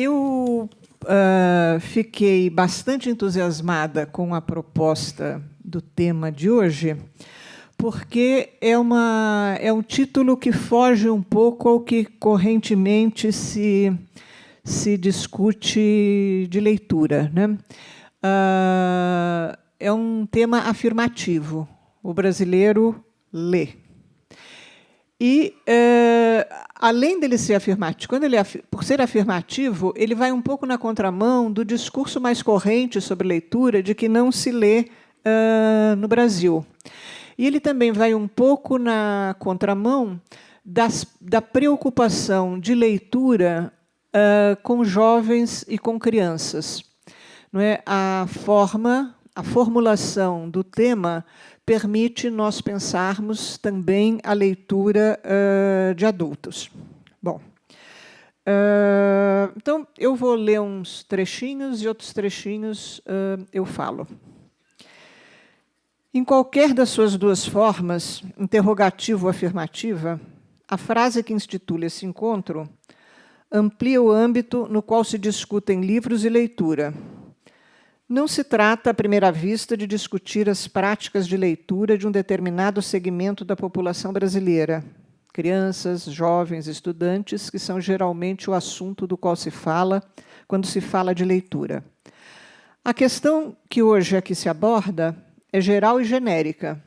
Eu fiquei bastante entusiasmada com a proposta do tema de hoje, porque é um título que foge um pouco ao que correntemente se discute de leitura, né? É um tema afirmativo. O brasileiro lê. E, além dele ser afirmativo, por ser afirmativo, ele vai um pouco na contramão do discurso mais corrente sobre leitura de que não se lê no Brasil. E ele também vai um pouco na contramão da preocupação de leitura com jovens e com crianças. Não é? A formulação do tema permite nós pensarmos também a leitura de adultos. Bom, então eu vou ler uns trechinhos e outros trechinhos eu falo. Em qualquer das suas duas formas, interrogativo ou afirmativa, a frase que institui esse encontro amplia o âmbito no qual se discutem livros e leitura. Não se trata, à primeira vista, de discutir as práticas de leitura de um determinado segmento da população brasileira, crianças, jovens, estudantes, que são geralmente o assunto do qual se fala quando se fala de leitura. A questão que hoje aqui se aborda é geral e genérica.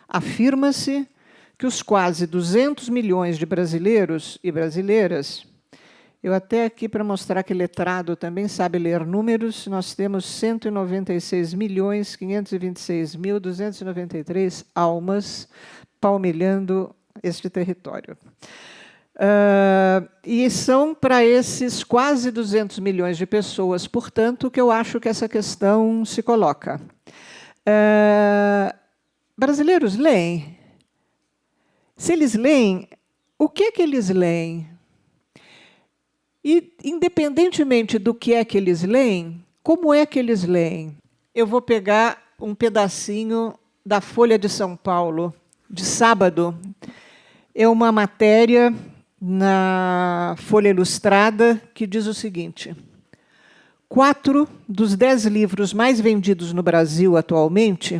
Afirma-se que os quase 200 milhões de brasileiros e brasileiras. Eu até aqui, para mostrar que letrado também sabe ler números, nós temos 196.526.293 almas palmilhando este território. E são para esses quase 200 milhões de pessoas, portanto, que eu acho que essa questão se coloca. Brasileiros leem? Se eles leem, o que é que eles leem? E, independentemente do que é que eles leem, como é que eles leem? Eu vou pegar um pedacinho da Folha de São Paulo, de sábado. É uma matéria na Folha Ilustrada que diz o seguinte: 4 dos 10 livros mais vendidos no Brasil atualmente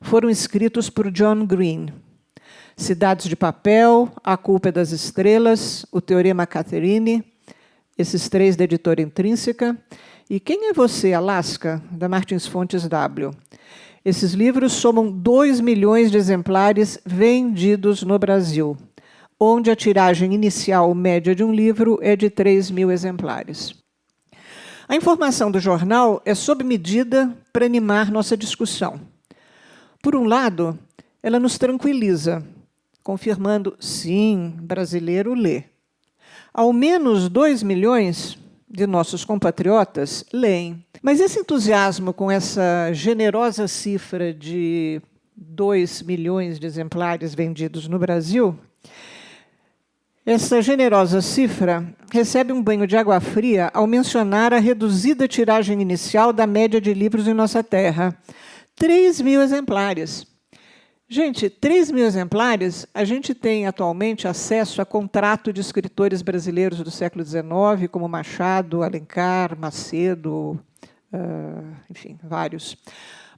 foram escritos por John Green. Cidades de Papel, A Culpa é das Estrelas, O Teorema Catherine, esses 3 da editora Intrínseca, e Quem é Você, Alaska, da Martins Fontes W. Esses livros somam 2 milhões de exemplares vendidos no Brasil, onde a tiragem inicial média de um livro é de 3.000 exemplares. A informação do jornal é sob medida para animar nossa discussão. Por um lado, ela nos tranquiliza, confirmando, sim, brasileiro lê. Ao menos 2 milhões de nossos compatriotas leem. Mas esse entusiasmo com essa generosa cifra de 2 milhões de exemplares vendidos no Brasil, essa generosa cifra recebe um banho de água fria ao mencionar a reduzida tiragem inicial da média de livros em nossa terra. 3.000 exemplares. Gente, 3.000 exemplares, a gente tem atualmente acesso a contrato de escritores brasileiros do século XIX, como Machado, Alencar, Macedo, enfim, vários.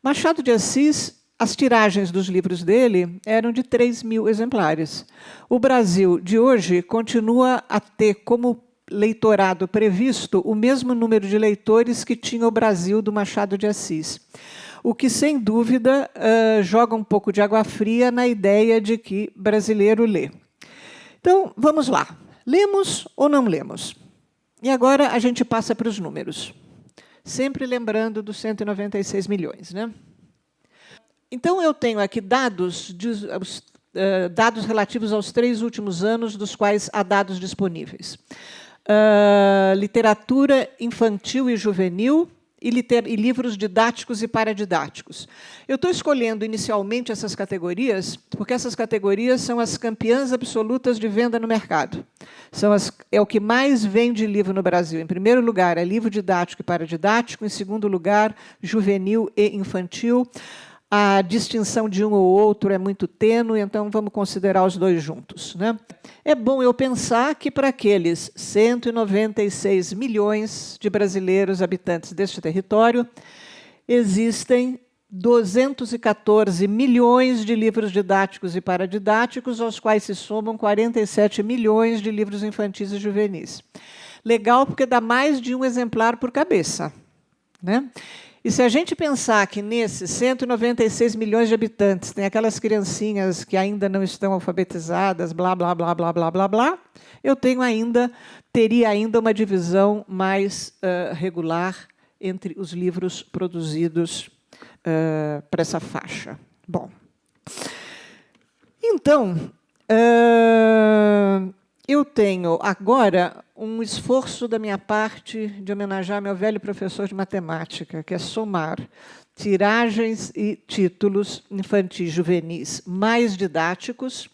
Machado de Assis, as tiragens dos livros dele eram de 3.000 exemplares. O Brasil de hoje continua a ter como leitorado previsto o mesmo número de leitores que tinha o Brasil do Machado de Assis. O que, sem dúvida, joga um pouco de água fria na ideia de que brasileiro lê. Então, vamos lá. Lemos ou não lemos? E agora a gente passa para os números. Sempre lembrando dos 196 milhões. Né? Então, eu tenho aqui dados relativos aos 3 últimos anos, dos quais há dados disponíveis. Literatura infantil e juvenil, e livros didáticos e paradidáticos. Eu estou escolhendo inicialmente essas categorias, porque essas categorias são as campeãs absolutas de venda no mercado. É o que mais vende livro no Brasil. Em primeiro lugar, é livro didático e paradidático. Em segundo lugar, juvenil e infantil. a distinção de um ou outro é muito tênue, então vamos considerar os dois juntos, né? É bom eu pensar que para aqueles 196 milhões de brasileiros habitantes deste território, existem 214 milhões de livros didáticos e paradidáticos, aos quais se somam 47 milhões de livros infantis e juvenis. Legal, porque dá mais de um exemplar por cabeça, né? E se a gente pensar que nesses 196 milhões de habitantes tem aquelas criancinhas que ainda não estão alfabetizadas, blá, blá, blá, blá, blá, blá, blá, eu teria ainda uma divisão mais regular entre os livros produzidos para essa faixa. Bom, então, eu tenho agora um esforço da minha parte de homenagear meu velho professor de matemática, que é somar tiragens e títulos infantis juvenis mais didáticos.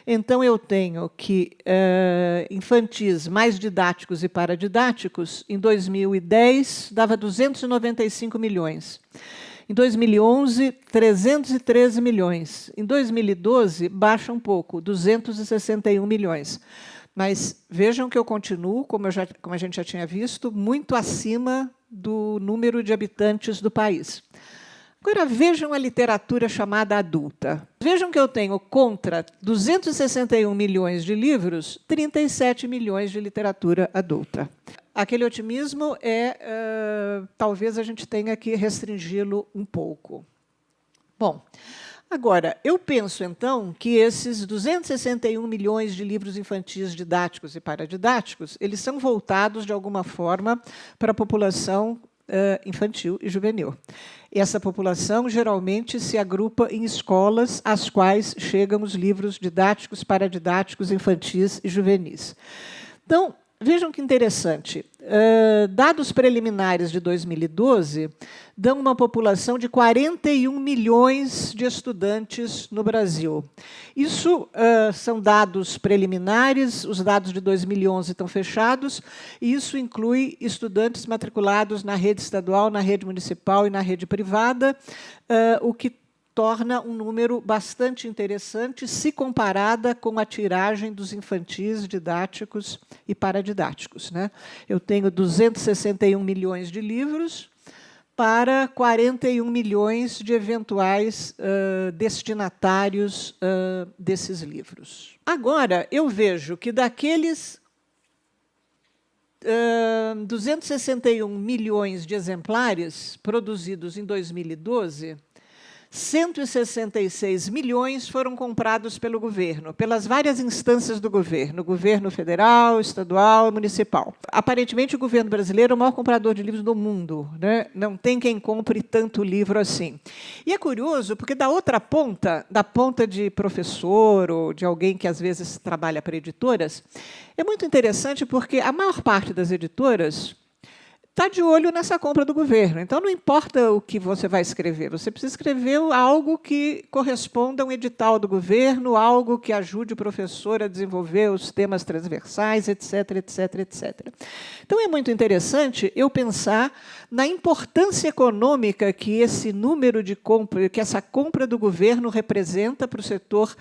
Então, eu tenho que infantis mais didáticos e paradidáticos, em 2010, dava 295 milhões. Em 2011, 313 milhões. Em 2012, baixa um pouco, 261 milhões. Mas vejam que eu continuo, como a gente já tinha visto, muito acima do número de habitantes do país. Agora, vejam a literatura chamada adulta. Vejam que eu tenho, contra 261 milhões de livros, 37 milhões de literatura adulta. Aquele otimismo talvez a gente tenha que restringi-lo um pouco. Bom, agora, eu penso, então, que esses 261 milhões de livros infantis didáticos e paradidáticos, eles são voltados, de alguma forma, para a população infantil e juvenil. E essa população, geralmente, se agrupa em escolas às quais chegam os livros didáticos, paradidáticos, infantis e juvenis. Então, vejam que interessante. Dados preliminares de 2012 dão uma população de 41 milhões de estudantes no Brasil. Isso são dados preliminares, os dados de 2011 estão fechados, e isso inclui estudantes matriculados na rede estadual, na rede municipal e na rede privada, o que torna um número bastante interessante se comparada com a tiragem dos infantis, didáticos e paradidáticos, né? Eu tenho 261 milhões de livros para 41 milhões de eventuais destinatários desses livros. Agora, eu vejo que daqueles 261 milhões de exemplares produzidos em 2012, 166 milhões foram comprados pelo governo, pelas várias instâncias do governo, governo federal, estadual e municipal. Aparentemente, o governo brasileiro é o maior comprador de livros do mundo, né? Não tem quem compre tanto livro assim. E é curioso, porque da outra ponta, da ponta de professor ou de alguém que, às vezes, trabalha para editoras, é muito interessante porque a maior parte das editoras está de olho nessa compra do governo. Então, não importa o que você vai escrever, você precisa escrever algo que corresponda a um edital do governo, algo que ajude o professor a desenvolver os temas transversais, etc., etc., etc. Então, é muito interessante eu pensar na importância econômica que esse número de compra, que essa compra do governo representa para o setor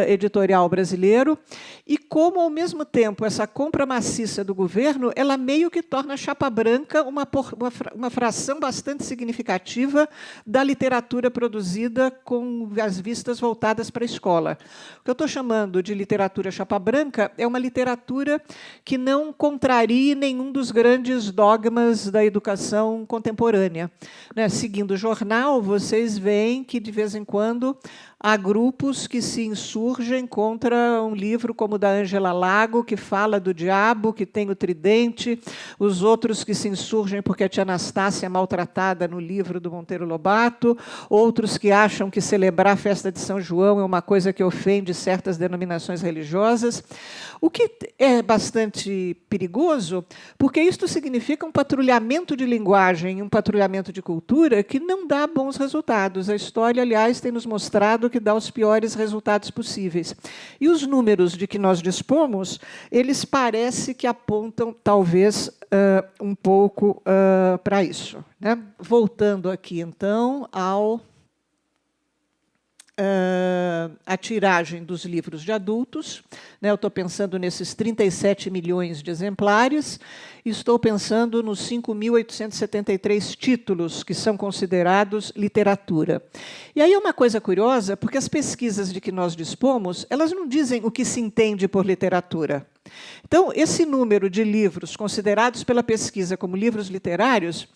editorial brasileiro, e como, ao mesmo tempo, essa compra maciça do governo, ela meio que torna a chapa branca uma fração bastante significativa da literatura produzida com as vistas voltadas para a escola. O que eu estou chamando de literatura chapa branca é uma literatura que não contrarie nenhum dos grandes dogmas da educação contemporânea, né? Seguindo o jornal, vocês veem que, de vez em quando, há grupos que se insurgem contra um livro como o da Ângela Lago, que fala do diabo, que tem o tridente, os outros que se insurgem porque a tia Anastácia é maltratada no livro do Monteiro Lobato, outros que acham que celebrar a festa de São João é uma coisa que ofende certas denominações religiosas, o que é bastante perigoso, porque isto significa um patrulhamento de linguagem, um patrulhamento de cultura que não dá bons resultados. A história, aliás, tem nos mostrado que dá os piores resultados possíveis. E os números de que nós dispomos, eles parecem que apontam, talvez, um pouco para isso, né? Voltando aqui, então, ao a tiragem dos livros de adultos, né? Eu estou pensando nesses 37 milhões de exemplares, e estou pensando nos 5.873 títulos que são considerados literatura. E aí é uma coisa curiosa, porque as pesquisas de que nós dispomos, elas não dizem o que se entende por literatura. Então, esse número de livros considerados pela pesquisa como livros literários,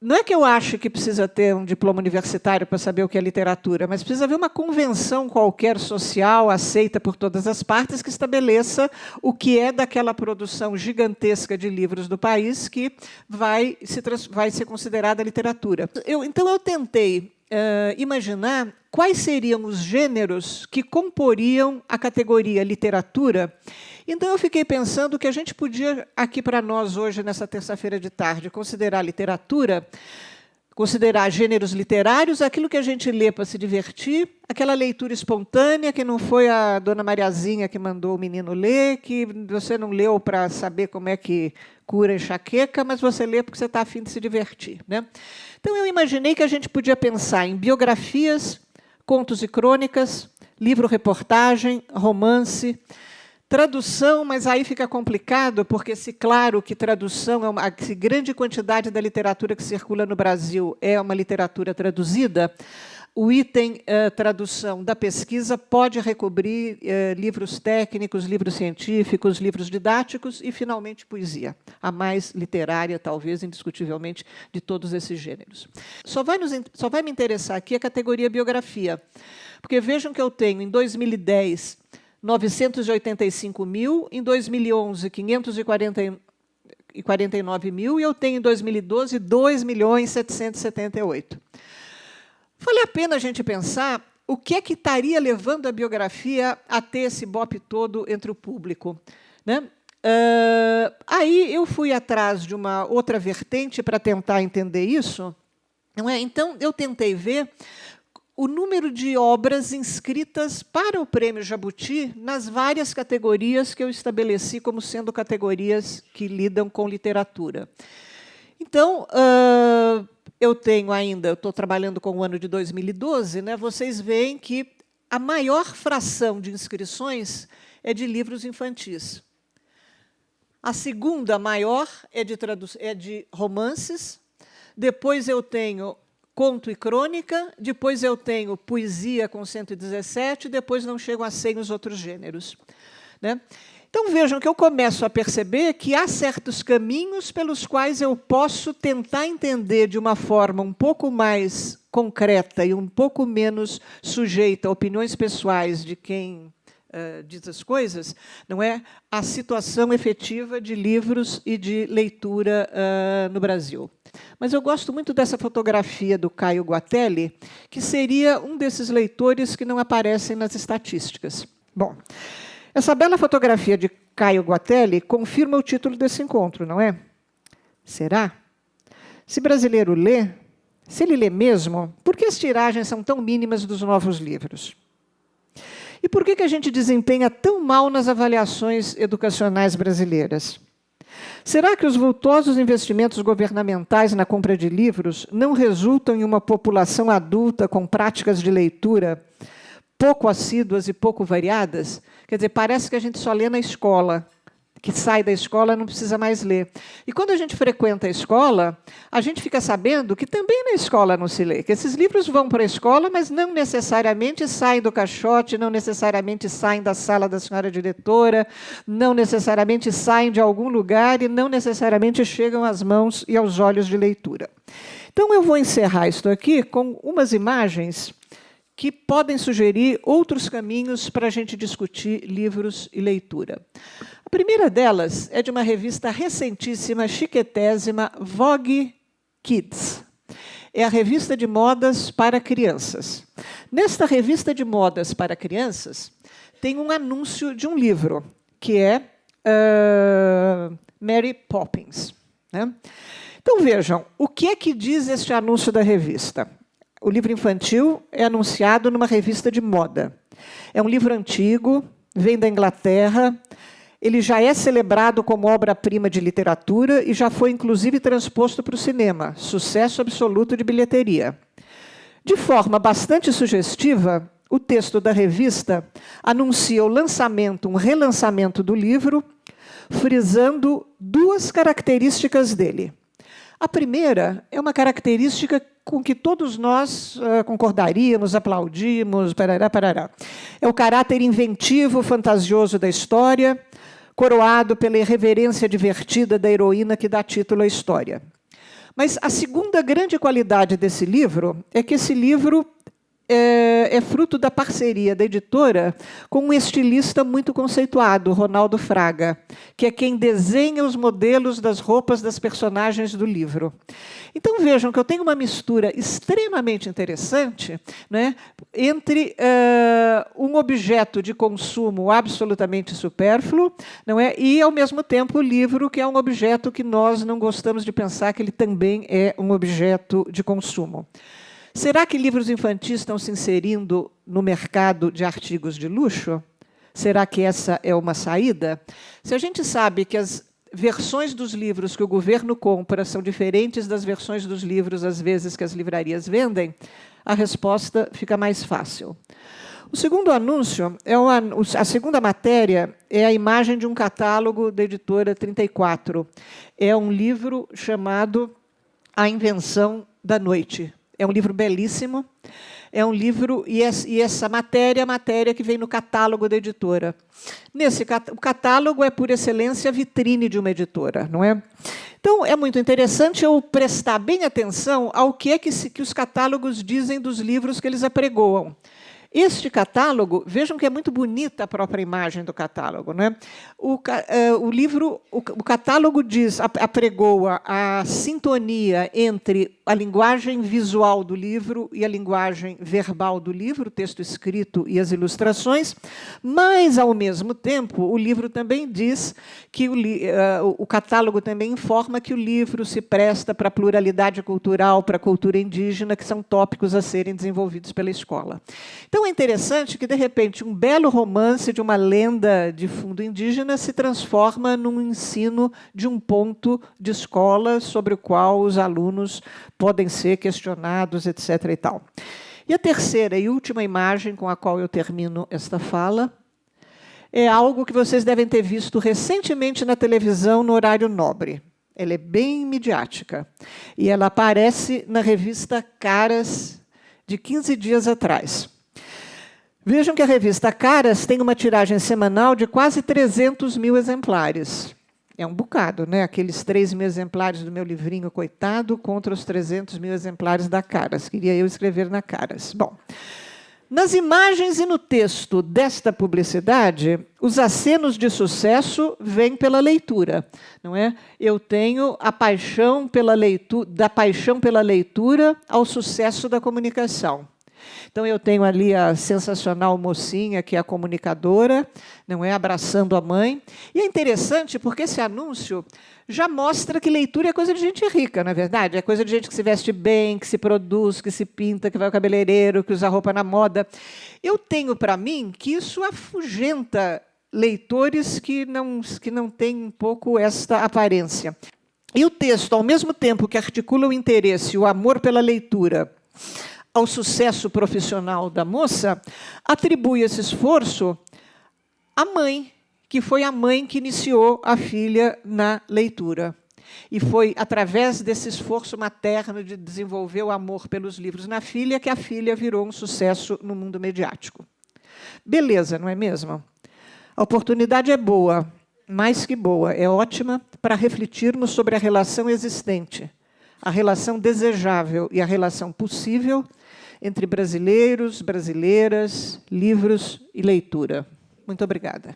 não é que eu acho que precisa ter um diploma universitário para saber o que é literatura, mas precisa haver uma convenção qualquer social, aceita por todas as partes, que estabeleça o que é daquela produção gigantesca de livros do país que vai ser considerada literatura. Então, eu tentei imaginar quais seriam os gêneros que comporiam a categoria literatura. Então, eu fiquei pensando que a gente podia, aqui para nós, hoje, nessa terça-feira de tarde, considerar literatura, considerar gêneros literários, aquilo que a gente lê para se divertir, aquela leitura espontânea, que não foi a dona Mariazinha que mandou o menino ler, que você não leu para saber como é que cura enxaqueca, mas você lê porque você está a fim de se divertir, né? Então, eu imaginei que a gente podia pensar em biografias, contos e crônicas, livro-reportagem, romance, tradução, mas aí fica complicado, porque se claro que tradução, se grande quantidade da literatura que circula no Brasil é uma literatura traduzida, o item tradução da pesquisa pode recobrir livros técnicos, livros científicos, livros didáticos e, finalmente, poesia, a mais literária, talvez, indiscutivelmente, de todos esses gêneros. Só vai me interessar aqui a categoria biografia, porque vejam que eu tenho, em 2010, 985 mil, em 2011, 549 mil, e eu tenho, em 2012, 2.778.000. Vale a pena a gente pensar o que é que estaria levando a biografia a ter esse bope todo entre o público, né? Aí eu fui atrás de uma outra vertente para tentar entender isso, não é? Então, eu tentei ver o número de obras inscritas para o Prêmio Jabuti nas várias categorias que eu estabeleci como sendo categorias que lidam com literatura. Então, eu tenho ainda, eu estou trabalhando com o ano de 2012, né, vocês veem que a maior fração de inscrições é de livros infantis. A segunda maior é de romances, depois eu tenho conto e crônica, depois eu tenho poesia com 117, depois não chegam a 100 os outros gêneros, né? Então, vejam que eu começo a perceber que há certos caminhos pelos quais eu posso tentar entender de uma forma um pouco mais concreta e um pouco menos sujeita a opiniões pessoais de quem diz as coisas, não é? A situação efetiva de livros e de leitura no Brasil. Mas eu gosto muito dessa fotografia do Caio Guatelli, que seria um desses leitores que não aparecem nas estatísticas. Bom, essa bela fotografia de Caio Guatelli confirma o título desse encontro, não é? Será? Se brasileiro lê, se ele lê mesmo, por que as tiragens são tão mínimas dos novos livros? E por que a gente desempenha tão mal nas avaliações educacionais brasileiras? Será que os vultosos investimentos governamentais na compra de livros não resultam em uma população adulta com práticas de leitura pouco assíduas e pouco variadas? Quer dizer, parece que a gente só lê na escola, que sai da escola não precisa mais ler. E quando a gente frequenta a escola, a gente fica sabendo que também na escola não se lê, que esses livros vão para a escola, mas não necessariamente saem do caixote, não necessariamente saem da sala da senhora diretora, não necessariamente saem de algum lugar e não necessariamente chegam às mãos e aos olhos de leitura. Então, eu vou encerrar isto aqui com umas imagens que podem sugerir outros caminhos para a gente discutir livros e leitura. A primeira delas é de uma revista recentíssima, chiquetésima, Vogue Kids. É a revista de modas para crianças. Nesta revista de modas para crianças, tem um anúncio de um livro, que é Mary Poppins, né? Então, vejam, o que é que diz este anúncio da revista? O livro infantil é anunciado numa revista de moda. É um livro antigo, vem da Inglaterra, ele já é celebrado como obra-prima de literatura e já foi, inclusive, transposto para o cinema. Sucesso absoluto de bilheteria. De forma bastante sugestiva, o texto da revista anuncia o lançamento, um relançamento do livro, frisando duas características dele. A primeira é uma característica com que todos nós concordaríamos, aplaudimos, parará, parará. É o caráter inventivo, fantasioso da história, coroado pela irreverência divertida da heroína que dá título à história. Mas a segunda grande qualidade desse livro é que esse livro é fruto da parceria da editora com um estilista muito conceituado, Ronaldo Fraga, que é quem desenha os modelos das roupas das personagens do livro. Então, vejam que eu tenho uma mistura extremamente interessante, né, entre um objeto de consumo absolutamente supérfluo, não é, e, ao mesmo tempo, o livro, que é um objeto que nós não gostamos de pensar que ele também é um objeto de consumo. Será que livros infantis estão se inserindo no mercado de artigos de luxo? Será que essa é uma saída? Se a gente sabe que as versões dos livros que o governo compra são diferentes das versões dos livros, às vezes, que as livrarias vendem, a resposta fica mais fácil. O segundo anúncio, a segunda matéria, é a imagem de um catálogo da editora 34. É um livro chamado A Invenção da Noite. É um livro belíssimo, é um livro, e essa matéria é a matéria que vem no catálogo da editora. O catálogo é, por excelência, a vitrine de uma editora, não é? Então, é muito interessante eu prestar bem atenção ao que é que os catálogos dizem dos livros que eles apregoam. Este catálogo, vejam que é muito bonita a própria imagem do catálogo, né? O catálogo apregoa a sintonia entre a linguagem visual do livro e a linguagem verbal do livro, o texto escrito e as ilustrações, mas, ao mesmo tempo, o livro também diz que o catálogo também informa que o livro se presta para a pluralidade cultural, para a cultura indígena, que são tópicos a serem desenvolvidos pela escola. Então, é interessante que, de repente, um belo romance de uma lenda de fundo indígena se transforma num ensino de um ponto de escola sobre o qual os alunos podem ser questionados, etc. e tal. E a terceira e última imagem com a qual eu termino esta fala é algo que vocês devem ter visto recentemente na televisão, no horário nobre. Ela é bem midiática. E ela aparece na revista Caras, de 15 dias atrás. Vejam que a revista Caras tem uma tiragem semanal de quase 300 mil exemplares. É um bocado, né? Aqueles 3 mil exemplares do meu livrinho, coitado, contra os 300 mil exemplares da Caras. Queria eu escrever na Caras. Bom, nas imagens e no texto desta publicidade, os acenos de sucesso vêm pela leitura, não é? Eu tenho a paixão pela leitura, da paixão pela leitura ao sucesso da comunicação. Então, eu tenho ali a sensacional mocinha, que é a comunicadora, não é, abraçando a mãe. E é interessante porque esse anúncio já mostra que leitura é coisa de gente rica, não é verdade? É coisa de gente que se veste bem, que se produz, que se pinta, que vai ao cabeleireiro, que usa roupa na moda. Eu tenho para mim que isso afugenta leitores que não têm um pouco esta aparência. E o texto, ao mesmo tempo que articula o interesse e o amor pela leitura ao sucesso profissional da moça, atribui esse esforço à mãe, que foi a mãe que iniciou a filha na leitura. E foi através desse esforço materno de desenvolver o amor pelos livros na filha que a filha virou um sucesso no mundo mediático. Beleza, não é mesmo? A oportunidade é boa, mais que boa, é ótima para refletirmos sobre a relação existente, a relação desejável e a relação possível entre brasileiros, brasileiras, livros e leitura. Muito obrigada.